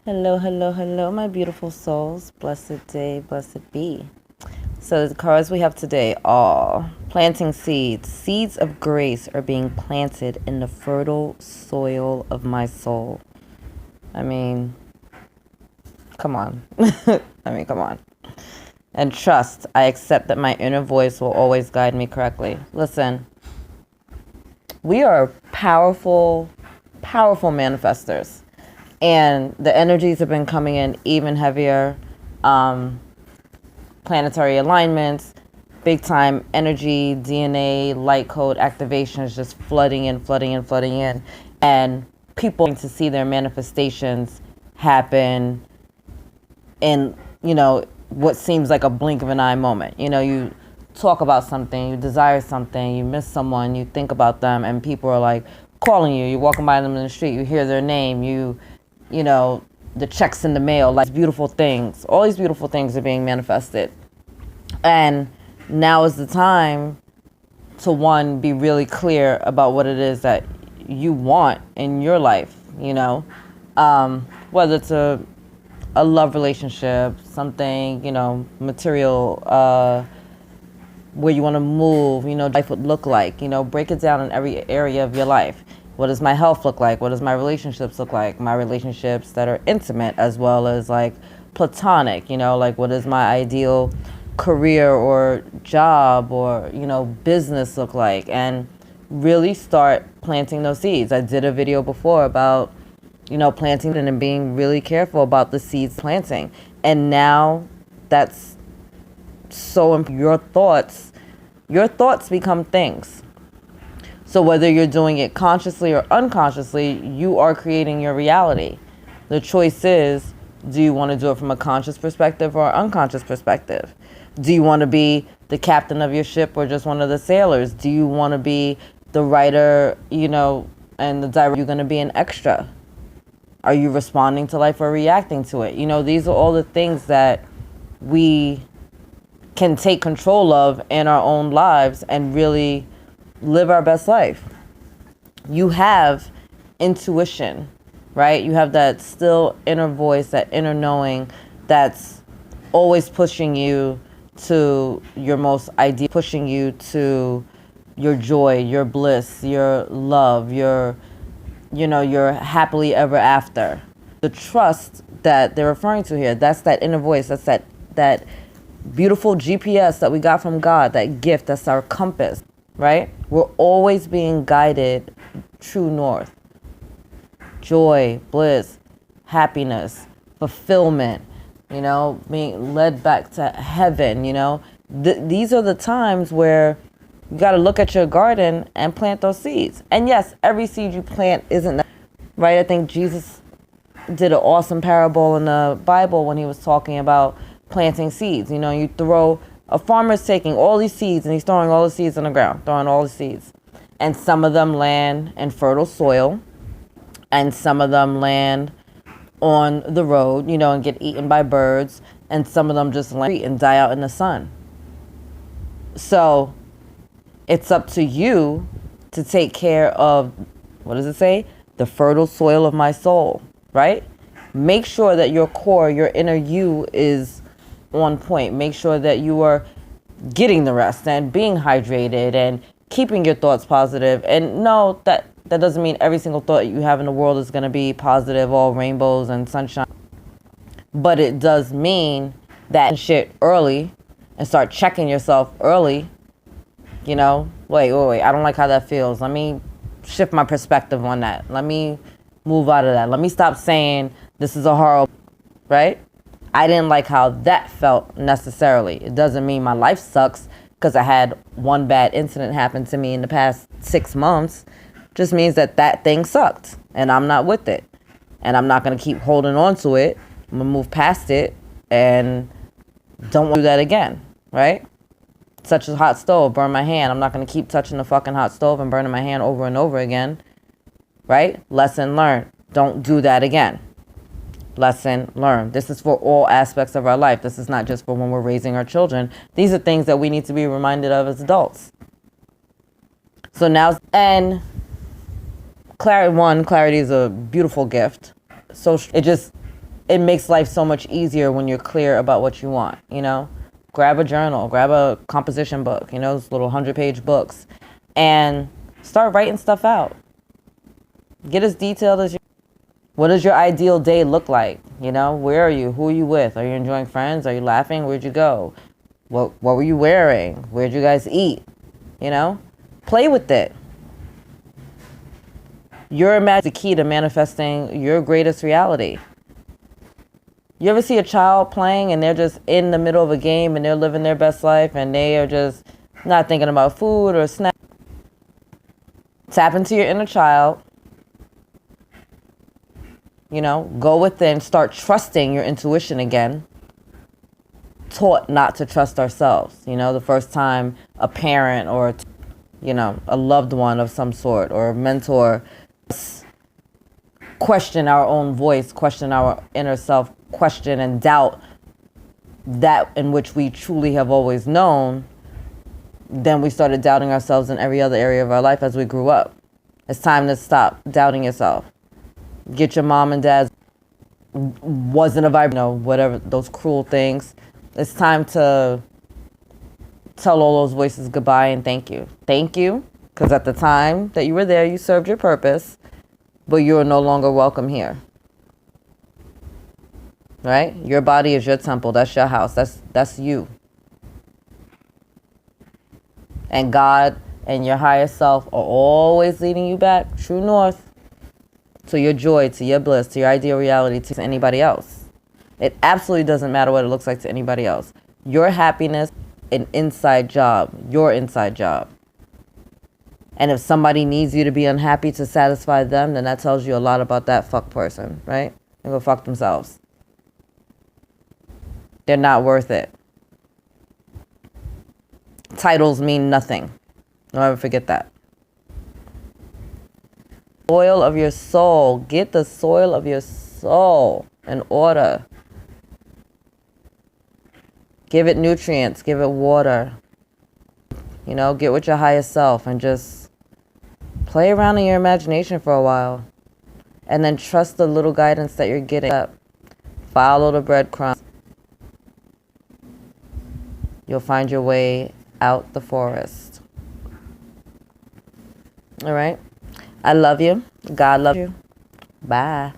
Hello, hello, hello, my beautiful souls. Blessed day, blessed be. So the cards we have today are planting seeds. Seeds of grace are being planted in the fertile soil of my soul. I mean, come on. Come on. And trust, I accept that my inner voice will always guide me correctly. Listen, we are powerful, powerful manifestors. And the energies have been coming in even heavier. Planetary alignments, big time energy, DNA, light code activations just flooding in, flooding in, flooding in. And people to see their manifestations happen in, what seems like a blink of an eye moment. You talk about something, you desire something, you miss someone, you think about them, and people are like calling you. You're walking by them in the street, you hear their name, the checks in the mail, like beautiful things. All these beautiful things are being manifested. And now is the time to, one, be really clear about what it is that you want in your life, whether it's a love relationship, something, material, where you want to move, life would look like, break it down in every area of your life. What does my health look like? What does my relationships look like? My relationships that are intimate as well as like platonic, like what is my ideal career or job or, business look like? And really start planting those seeds. I did a video before about, planting and being really careful about the seeds planting. And now that's so your thoughts become things. So whether you're doing it consciously or unconsciously, you are creating your reality. The choice is, do you want to do it from a conscious perspective or unconscious perspective? Do you want to be the captain of your ship or just one of the sailors? Do you want to be the writer, and the director? Are you going to be an extra? Are you responding to life or reacting to it? These are all the things that we can take control of in our own lives and really live our best life. You have intuition, right? You have that still inner voice, that inner knowing that's always pushing you to your most ideal, pushing you to your joy, your bliss, your love, your happily ever after. The trust that they're referring to here, that's that inner voice, that's that beautiful GPS that we got from God, that gift, that's our compass, right? We're always being guided true north. Joy, bliss, happiness, fulfillment, being led back to heaven, These are the times where you got to look at your garden and plant those seeds. And yes, every seed you plant isn't right. I think Jesus did an awesome parable in the Bible when he was talking about planting seeds. You throw, a farmer's taking all these seeds and he's throwing all the seeds on the ground, throwing all the seeds. And some of them land in fertile soil and some of them land on the road, and get eaten by birds. And some of them just land and die out in the sun. So it's up to you to take care of, what does it say? The fertile soil of my soul, right? Make sure that your core, your inner you is on point. Make sure that you are getting the rest and being hydrated and keeping your thoughts positive. And no, that doesn't mean every single thought you have in the world is going to be positive, all rainbows and sunshine. But it does mean that shit early and start checking yourself early. Wait, I don't like how that feels. Let me shift my perspective on that. Let me move out of that. Let me stop saying this is a horrible, right? I didn't like how that felt necessarily. It doesn't mean my life sucks because I had one bad incident happen to me in the past 6 months. Just means that thing sucked and I'm not with it. And I'm not going to keep holding on to it. I'm going to move past it and don't do that again, right? Such as hot stove, burn my hand. I'm not going to keep touching the fucking hot stove and burning my hand over and over again, right? Lesson learned. Don't do that again. Lesson learned. This is for all aspects of our life. This is not just for when we're raising our children. These are things that we need to be reminded of as adults. So now, and clarity is a beautiful gift. So it just it makes life so much easier when you're clear about what you want, Grab a journal, grab a composition book, those little 100-page books, and start writing stuff out. Get as detailed as you. What does your ideal day look like? Where are you? Who are you with? Are you enjoying friends? Are you laughing? Where'd you go? What were you wearing? Where'd you guys eat? Play with it. Your imagination is the key to manifesting your greatest reality. You ever see a child playing and they're just in the middle of a game and they're living their best life and they are just not thinking about food or snacks? Tap into your inner child. Go within, start trusting your intuition again. Taught not to trust ourselves. The first time a parent or, a loved one of some sort or a mentor question our own voice, question our inner self, question and doubt that in which we truly have always known, then we started doubting ourselves in every other area of our life as we grew up. It's time to stop doubting yourself. Get your mom and dad's wasn't a vibe, whatever, those cruel things. It's time to tell all those voices goodbye and thank you. Thank you, because at the time that you were there, you served your purpose, but you are no longer welcome here. Right? Your body is your temple. That's your house. That's you. And God and your higher self are always leading you back, true north, to your joy, to your bliss, to your ideal reality, to anybody else. It absolutely doesn't matter what it looks like to anybody else. Your happiness, an inside job, your inside job. And if somebody needs you to be unhappy to satisfy them, then that tells you a lot about that fuck person, right? They go fuck themselves. They're not worth it. Titles mean nothing. Don't ever forget that. Soil of your soul. Get the soil of your soul in order. Give it nutrients. Give it water. Get with your higher self and just play around in your imagination for a while. And then trust the little guidance that you're getting. Follow the breadcrumbs. You'll find your way out the forest. All right? I love you. God loves you. Bye.